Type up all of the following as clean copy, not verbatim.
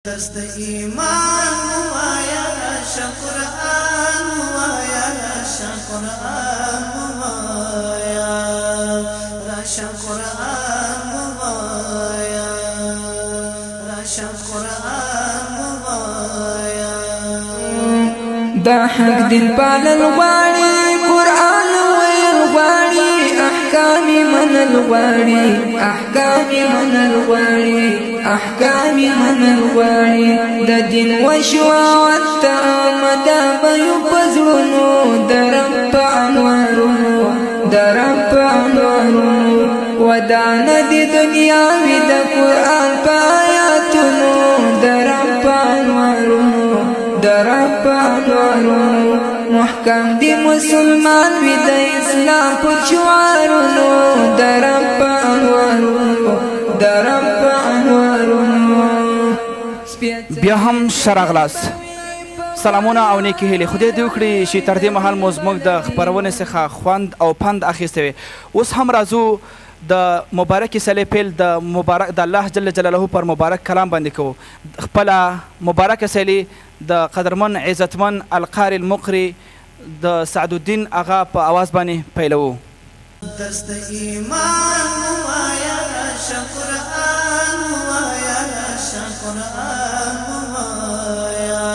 دست ایمان موایا شقرآن موایا شقرآن موایا را شقرآن موایا را شقرآن موایا دا حق دل پالل غواړي قرآن ویل غواړي احکام منل غواړي احکام منل غواړي احکام منل غواړي د دین وشوات مدا بيو پزړونو درم په انوارونو درم په انوارونو ودان دي دنیا وی د قرآن په آیاتونو درم په انوارونو درم په انوارونو محکم دی مسلمان وی د اسلام په شعارونو درم په انوارونو درم په انوارونو بیا هم شراغلاس سلامونه او نیکی هیلې خدای دې وکړي چې تر دې مهال مو زموږ د خپرونې څخه خوند او پند اخیستی وي اوس هم راځو د مبارکې سلې پیل د الله جل جلاله پر مبارک کلام باندې کوو خپله مبارکه سلې د قدرمن عزتمن القاري المقري د سعد الدین اغا په اواز باندې پیلوو دست ایمان موایا شقرآن موایا شقرآن موایا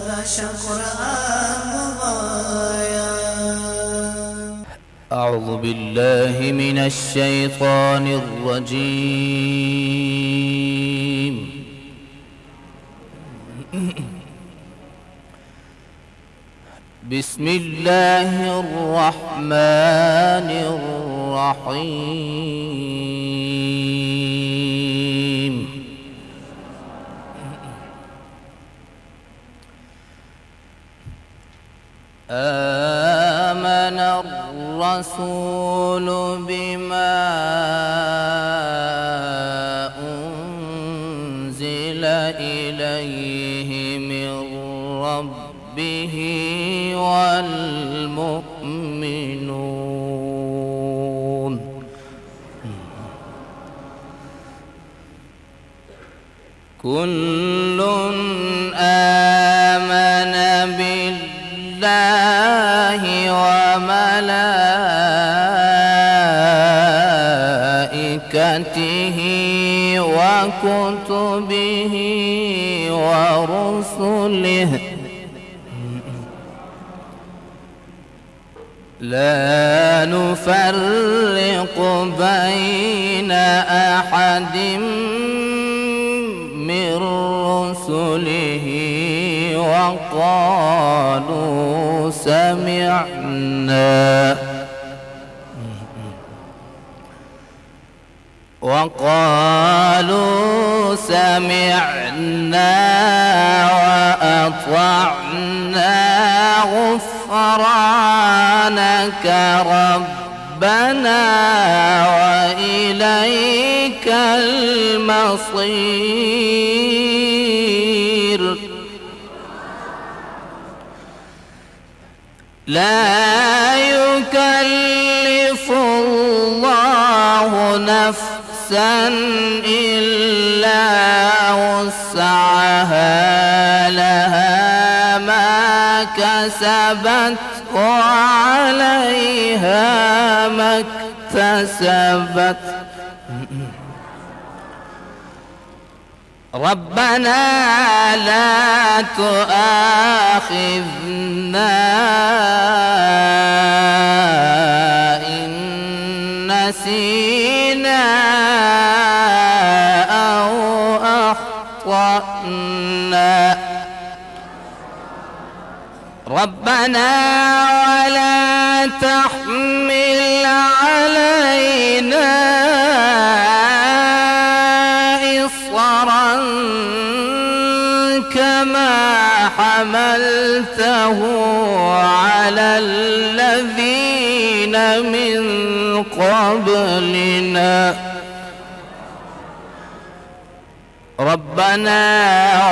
را شقرآن موایا أعوذ بالله من الشيطان الرجيم بسم الله الرحمن الرحيم آمن الرسول بما أنزل إليه من ربه والمؤمنون كل آمن بالله وملائكته وكتبه ورسله لا نفرق بين أحد من رسله وقالوا سمعنا وأطعنا غفرانك ربنا وإليك المصير لا يكلف الله نفسا إلا وسعها لها ما كسبت وعليها ما اكتسبت ربنا لا تؤاخذنا إن نسينا أو أخطأنا ربنا ولا تحمل علينا إصرا كما حملته على الذين من قبلنا ربنا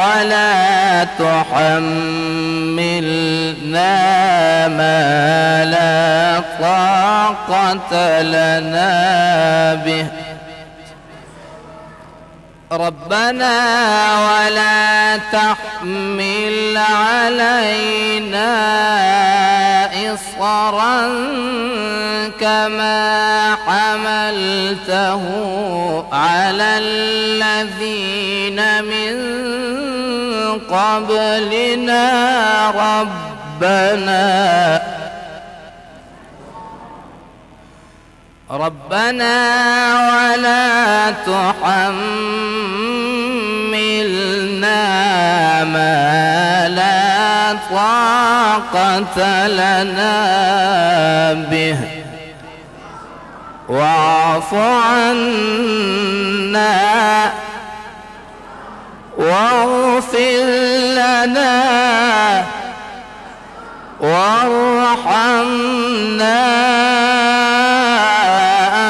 ولا تحملنا ما لا طاقة لنا به ربنا ولا تحمل علينا إصرا كما حملته على الذين من قبلنا ربنا ولا تحملنا ما لا طاقة لنا به واعف عنا واغفر لنا وارحمنا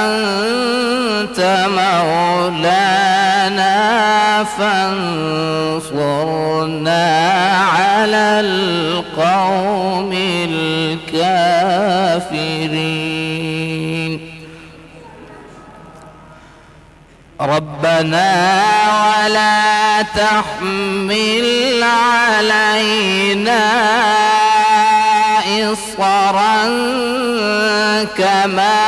أنت مولانا فانصرنا على القوم الكافرين ربنا ولا تحمل علينا إصرا كما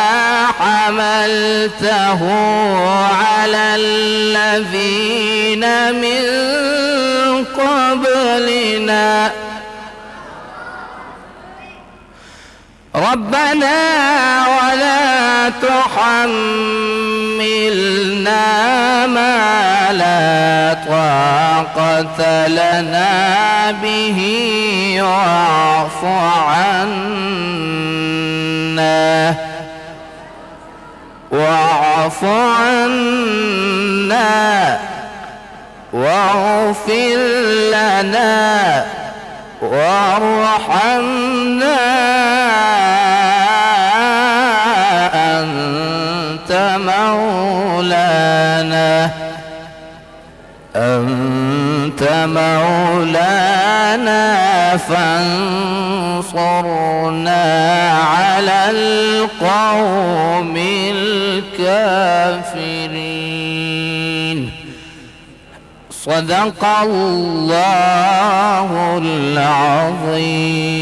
حملته على الذين من قبلنا ربنا ولا تحملنا ما لا طاقة لنا به واعف عنا واغفر لنا وارحمنا أنت مولانا فانصرنا على القوم الكافرين صدق الله العظيم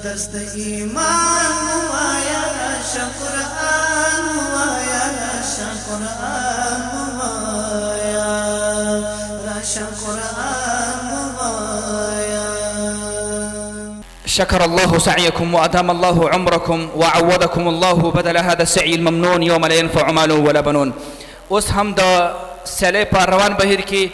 دست ایمان وایا شکران وایا شکران وایا شکران وایا. شكر الله سعيكم وأدام الله عمركم وعوضكم الله بدل هذا السعي الممنون يوم لا ينفع مال ولا بنون. اوس هم د سلی په روان بهیر کې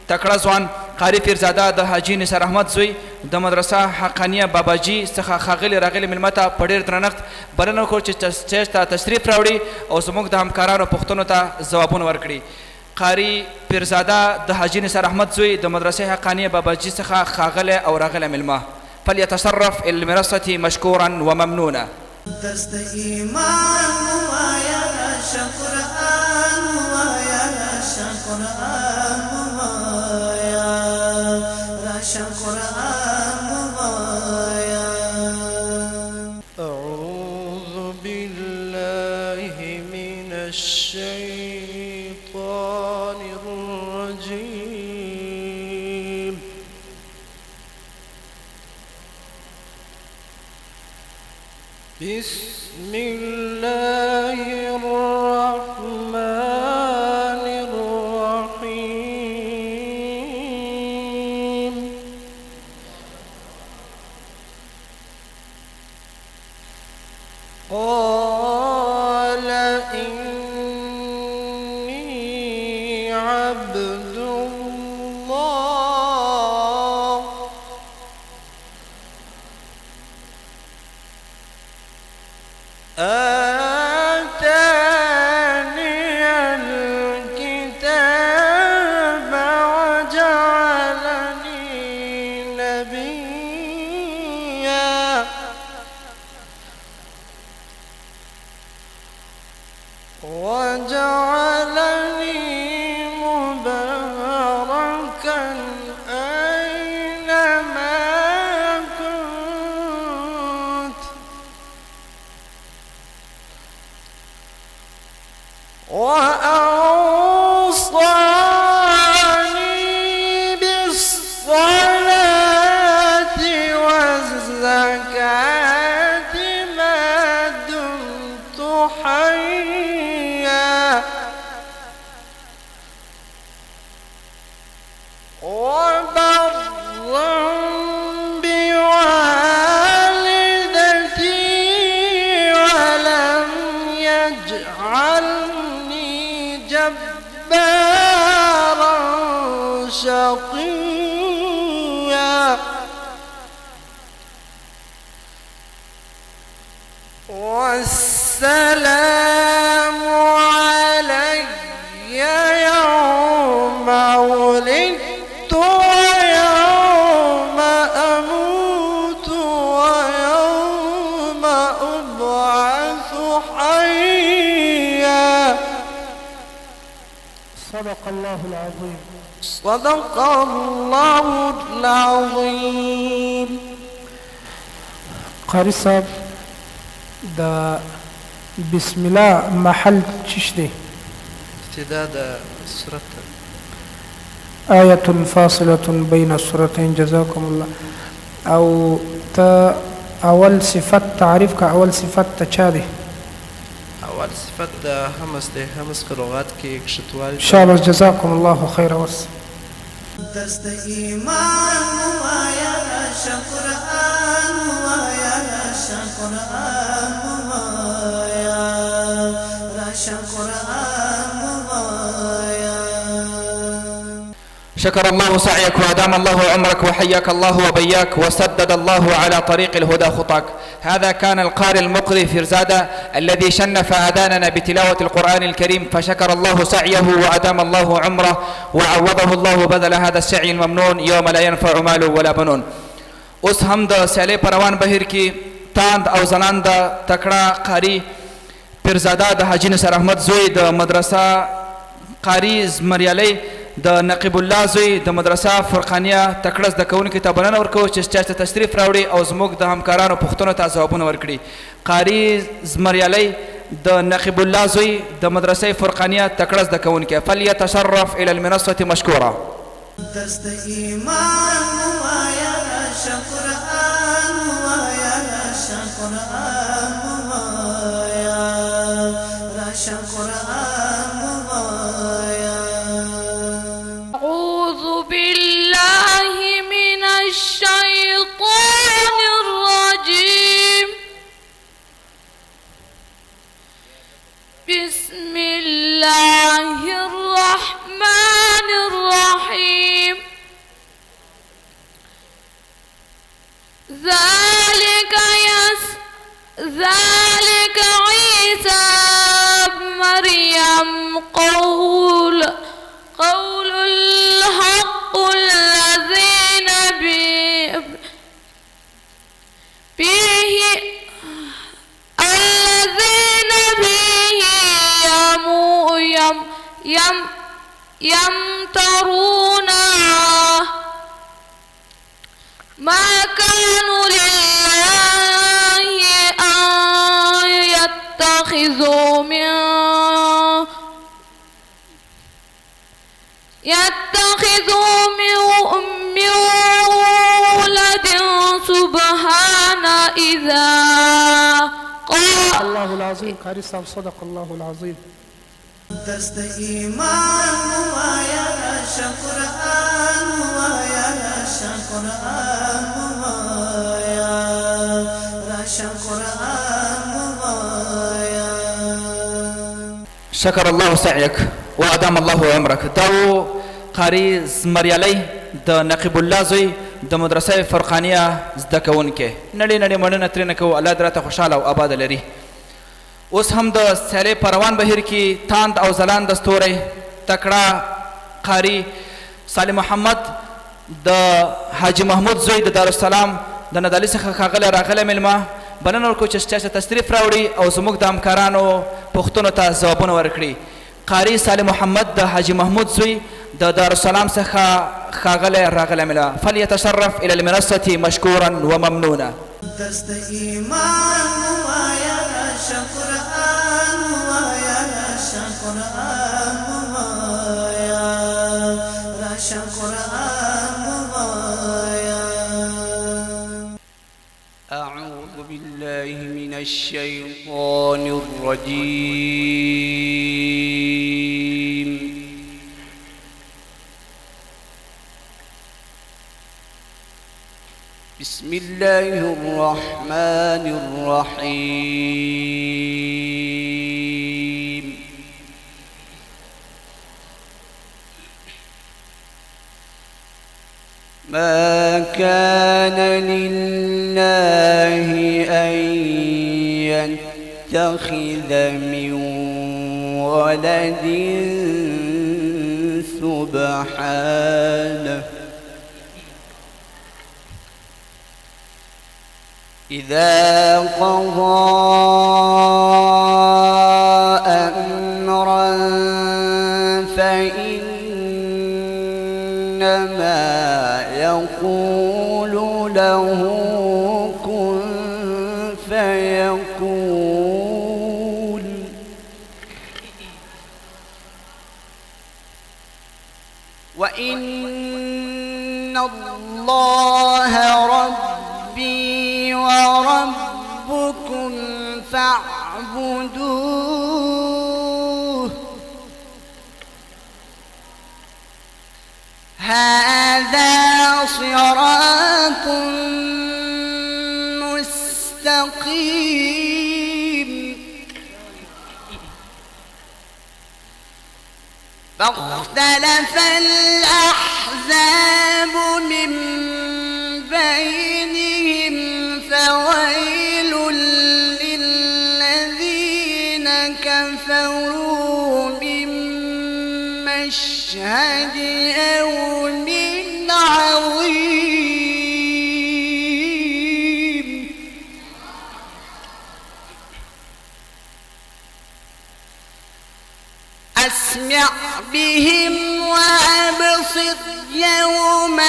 تکړه ځوان قاری پیرزاده د حاجي نثار احمد زوی د مدرسه حقانیه باباجي څخه راغلي مېلمه ته په ډېر درنښت بلنه وکړو چې سټیج ته تشریف راوړي او زموږ د همکارانو پوښتنو ته ځوابونه ورکړي. قاری پیرزاده د حاجي نثار احمد زوی د مدرسه حقانیه باباجي څخه راغلی مېلمه فليتصرف إلى المنصة مشكورا وممنونا. دست ایمان وایا شکران وایا شکران وایا شکران وایا. أعوذ بالله من الشيطان الرجيم. بسم الله الرحمن الرحيم. قال إني عبد الله آتاني الكتاب وجعلني نبيا وجعلني مباركا وبرا بوالدتي ولم يجعلني جبارا شقيا والسلام علي يوم ولدت ويوم أموت ويوم أبعث حيا. صدق الله العظيم. صدق الله العظيم. قاری صاحب د بسم الله محل چش دی؟ ابتداء سورة آية فاصلة بين السورتين جزاكم الله. او تا اول صفت تعریف کا، اول صفت تا چا دی؟ أول صفة همس ده همس كلغات كي كشتوال شاباش جزاكم الله خير وس. دست ایمان وایا قرآن وایا قرآن وایا راشا قرآن وایا. شكر الله سعيك وأدام الله عمرك وحياك الله وبياك وسدد الله على طريق الهدى خطاك. هذا كان القارئ المقرئ فرزادة الذي شنف آذاننا بتلاوة القرآن الكريم، فشكر الله سعيه وأدام الله عمره وعوضه الله بدل هذا السعي الممنون يوم لا ينفع مال ولا بنون. اوس هم د سیالۍ په روان بهیر کې تاند او ځلانده تکړه قاري پیرزاده د حاجي نصر احمد زوی د مدرسه قاري زمریالی د نقیب الله زوی د مدرسه فرقانیه تکړه زده کوونکي ته بلنه ورکوو چې چا ته تشریف راوړي او زموږ د همکارانو پوښتنو ته ځوابونه ورکړي. قاري زمریالی د نقیب الله زوی د مدرسه فرقانیه تکړه زده کوونکی، فلیتشرف الى المنصه مشکورا. دست ایمان وایا قرآن وایا قرآن وایا راشا قرآن وایا. أعوذ بالله من الشيطان الرجيم. بسم الله الرحمن الرحيم. ذلك عيسى ابن مريم قول الحق الذين به يمترون. ما كانوا لله أن يتخذوا من ولد سبحان إذا قال. الله العظيم. قاری صاحب صدق الله العظيم. دست ایمان وایا قرآن وایا قرآن وایا راشا قرآن وایا. شكر الله سعيك وأدام الله عمرك. داو قاري زمریالی د نقیب الله زوی د مدرسه فرقانیه زده کوونکی، نړۍ مننه ترېنه کوو. الله دې راته خوشحاله او آباد لري. اوس هم د سیالۍ په روان بهیر کې تاند او ځلانده ستوری تکړه قاري صالح محمد د حاجي محمود زوی د دارالسلام د ندالي څخه ښاغلی راغلی مېلمه بلنه ورکوو چې چا تشریف راوړي او زموږ د همکارانو پوښتنو ته ځوابونه ورکړي. قاري صالح محمد د حاجي محمود زوی د دارالسلام څخه ښاغلی راغلی مېلمه، فلیتشرف الى المنصة مشکورا وممنونا. دست ایمان وایا قرآن وایا قرآن وایا راشا قرآن وایا. أعوذ بالله من الشيطان الرجيم. بسم الله الرحمن الرحيم ما كان لله أن يتخذ من ولد سبحانه إذا قضى أمرا فإنما يقول له كن فيكون وإن الله ربي وربكم فاعبدوه هذا صراط مستقيم فاختلف الأحزاب من بينهم فويل للذين كفروا من مشهد يوم عظيم أسمع بهم وأبصر يوم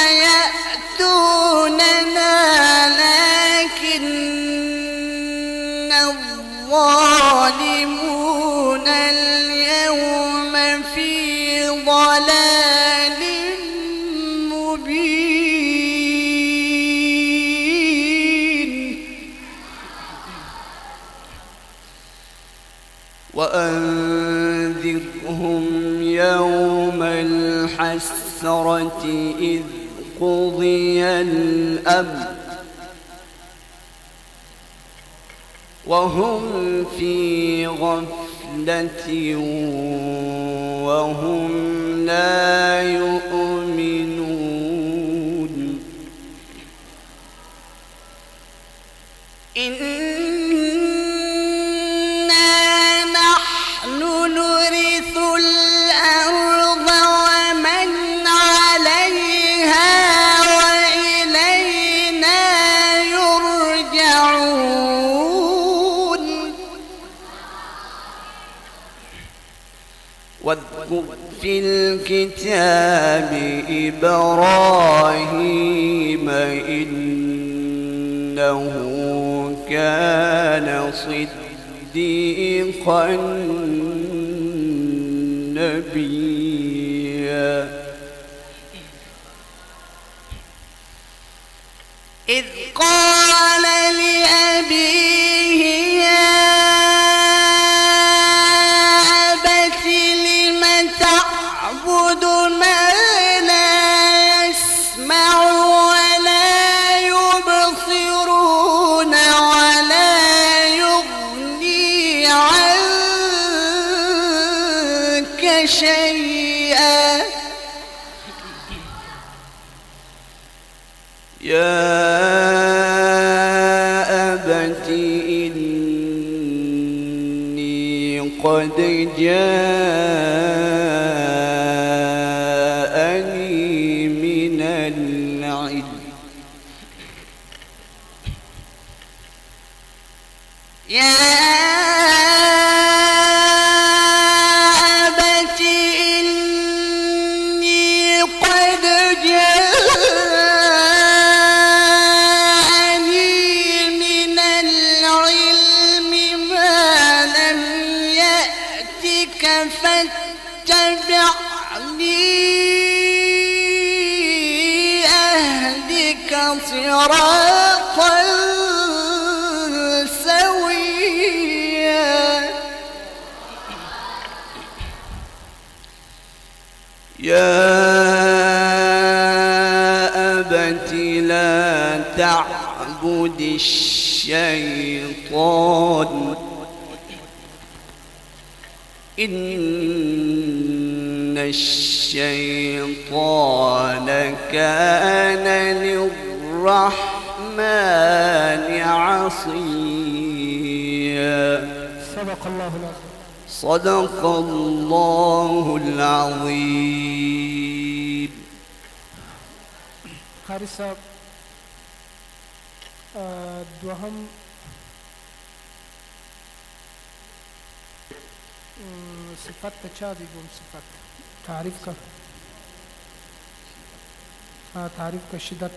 يأتوننا لكن الظالمون اليوم في ضلال مبين وأنذرهم يوم الحسرة إذ قضي الأمر وهم في غفلة وهم لا يؤمنون إنا نحن نرث الأرض ومن عليها وإلينا يرجعون واذكر في الكتاب إبراهيم إنه كان صديقا نبيا إذ قال لأبيه يا أبت لم تعبد ما لا يسمع ولا يبصرون ولا يغني عنك شيئا يا أبت إني قد جاءني من العلم يا أبت إني قد جاءني من العلم ما لم يأتك فاتبعني أهدك صراطا سويا يا أبت لا تعبد الشيطان إن الشيطان كان للرحمن عصيا. صدق الله العظيم. صدق الله العظيم. قاری صاحب دوهم صفت چا دی دوم صفت تعریف کا تعریف کا شدت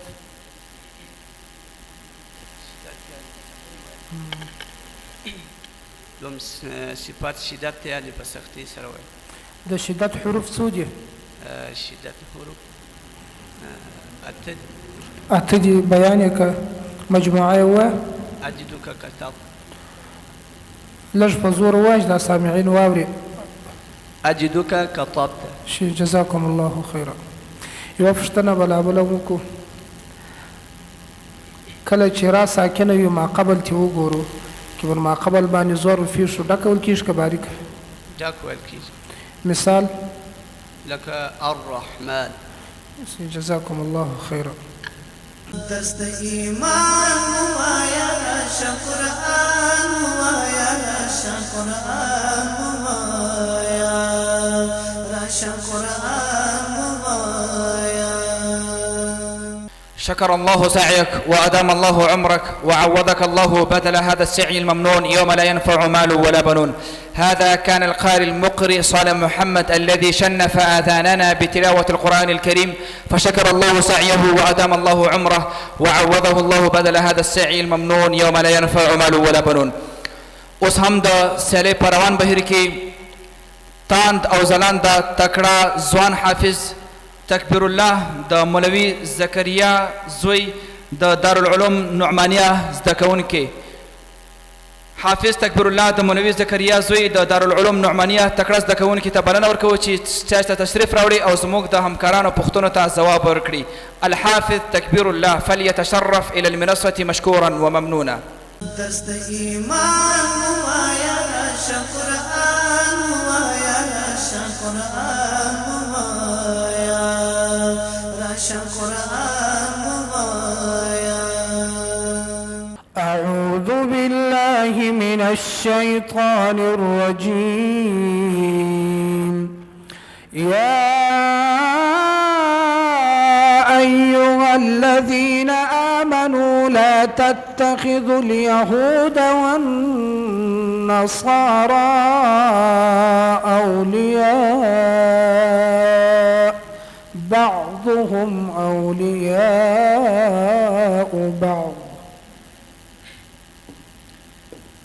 دوم صفات شدت یعنی په سختي سره وایي. د شدت حروف څو دي؟ شدت حروف اته دي. بیان یې که مجموعه یې ووایه. أجدك كتاب. لږ په زور ووایه چې دا سامعین واوري. أجدك كتاب. شي جزاکم الله خیرا. یوه پوښتنه بلابله وکړو. کله چې را ساکنه وي ما قبل تې وګورو که پر ما قبل باندې زور فیل شو ډک ویل کېږي که باریک؟ ډک ویل کېږي. مثال لکه الرحمن. جزاكم الله خيرا. دست ایمان وایا شکران وایا شکران وایا را شکران وایا. شكر الله سعيك وأدام الله عمرك وعوضك الله بدل هذا السعي الممنون يوم لا ينفع مال ولا بنون. هذا كان القارئ المقرئ صالح محمد الذي شنف آذاننا بتلاوة القرآن الكريم، فشكر الله سعيه وأدام الله عمره وعوضه الله بدل هذا السعي الممنون يوم لا ينفع مال ولا بنون. اوس هم د سیلې په روان بهیر کې تاند او ځلان د تکړه ځوان حافظ تکبیر الله د مولوي زکریا زوی د دارالعلوم نعمانیه زده کوونکی. حافظ تکبیر الله د مولوي زکریا زوی د دارالعلوم نعمانیه تکړه زده کوونکي ته بلنه ورکوو چې ستاسو ته تشریف راوړي او زموږ د همکارانو پوښتنو ته ځواب ورکړي. الحافظ تکبیر الله فليتشرف الى المنصه مشكورا وممنونا. دست ایمان وایا شکران وایا شکران وایا را شکران وایا. أعوذ بالله من الشيطان الرجيم. يا أيها الذين آمنوا لا تتخذوا اليهود والنصارى أولياء بعضهم أولياء بعض.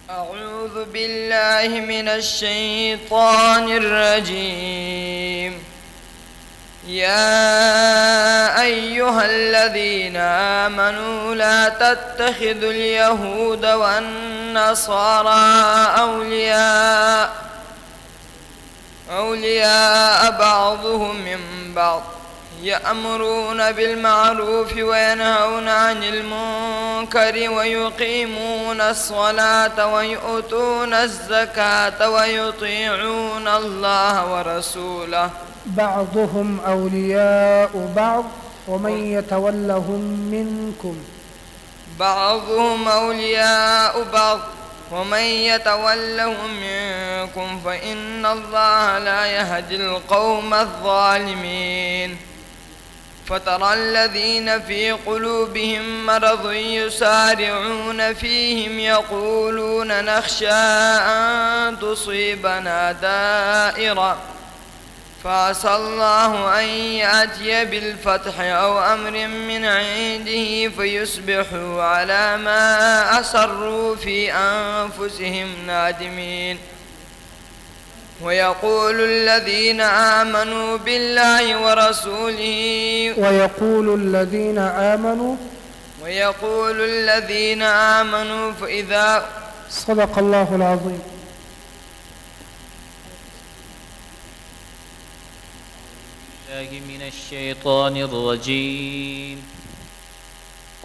أعوذ بالله من الشيطان الرجيم. يا أيها الذين آمنوا لا تتخذوا اليهود والنصارى أولياء بعضهم من بعض يأمرون بالمعروف وينهون عن المنكر ويقيمون الصلاة ويؤتون الزكاة ويطيعون الله ورسوله. بعضهم أولياء بعض ومن يتولهم منكم. بعضهم أولياء بعض ومن يتولهم منكم فإن الله لا يهدي القوم الظالمين. فترى الذين في قلوبهم مرض يسارعون فيهم يقولون نخشى أن تصيبنا دائرة فعسى الله أن يأتي بالفتح أو أمر من عنده فيصبحوا على ما أسروا في أنفسهم نادمين. ويقول الذين آمنوا بالله ورسوله ويقول الذين آمنوا فإذا صدق الله العظيم. من الشيطان الرجيم.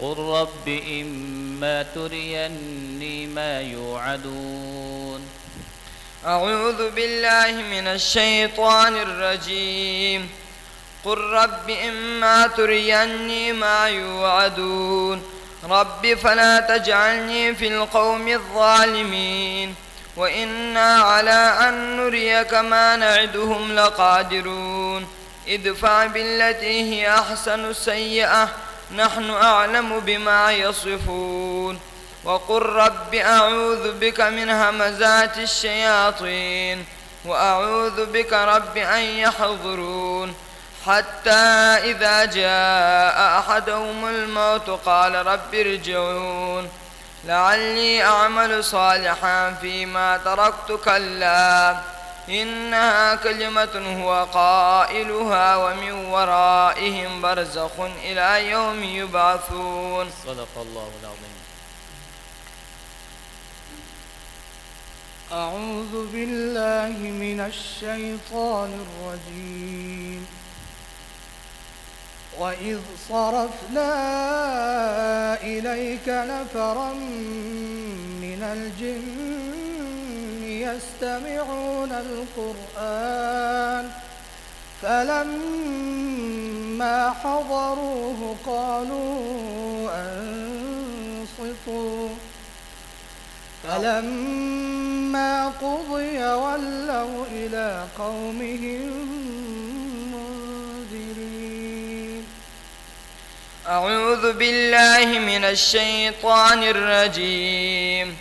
قل رب إما تريني ما يوعدون. أعوذ بالله من الشيطان الرجيم. قل رب إما تريني ما يوعدون رب فلا تجعلني في القوم الظالمين وإنا على أن نريك ما نعدهم لقادرون ادفع بالتي هي أحسن السيئة نحن أعلم بما يصفون وقل رب أعوذ بك من همزات الشياطين وأعوذ بك رب أن يحضرون حتى إذا جاء أحدهم الموت قال رب ارجعون لعلي أعمل صالحا فيما تركت كلا إنها كلمة هو قائلها ومن ورائهم برزخ إلى يوم يبعثون. صدق الله العظيم. أعوذ بالله من الشيطان الرجيم. وإذ صرفنا إليك نفرا من الجن يستمعون القرآن فلما حضروه قالوا أنصتوا فلما قضي ولوا إلى قومهم منذرين. أعوذ بالله من الشيطان الرجيم.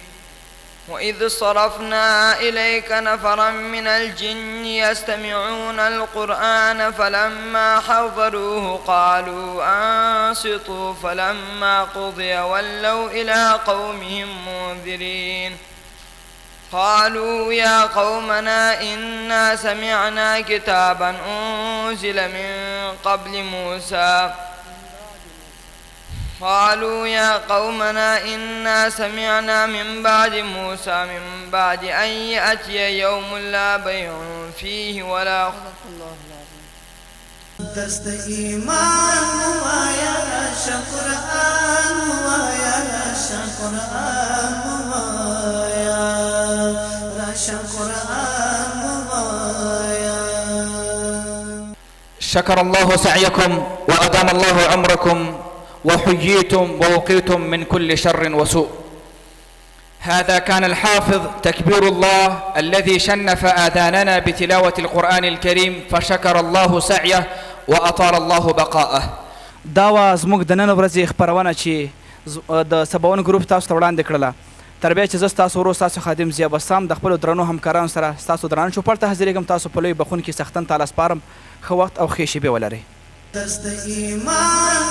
وإذ صرفنا إليك نفرا من الجن يستمعون القرآن فلما حضروه قالوا أنصتوا فلما قضي ولوا إلى قومهم منذرين. قالوا يا قومنا إنا سمعنا كتابا أنزل من قبل موسى قالوا يا قومنا إنا سمعنا من بعد موسى من بعد أن يأتي يوم لا بيع فيه ولا دست ایمان موایا شقرآن موایا شقرآن موایا شقرآن موایا. شكر الله سعيكم وأدام الله عمركم وحييتم ووقيتم من كل شر وسوء. هذا كان الحافظ تكبير الله الذي شنف آذاننا بتلاوة القرآن الكريم فشكر الله سعيه وأطال الله بقاءه. دا زموږ د نن ورځې خپرونه چې د سباون ګروپ تاسو ته وړاندې کړله. تر بیا چې زه ستاسو ورور ستاسو خادم ضیا بسام د خپلو درنو همکارانو سره ستاسو درانه چوپړ ته حاضرېږم. تاسو په لوی بخونکي سختن تعالی سپارم. ښه وخت او ښې شېبې ولرئ. دست ایمان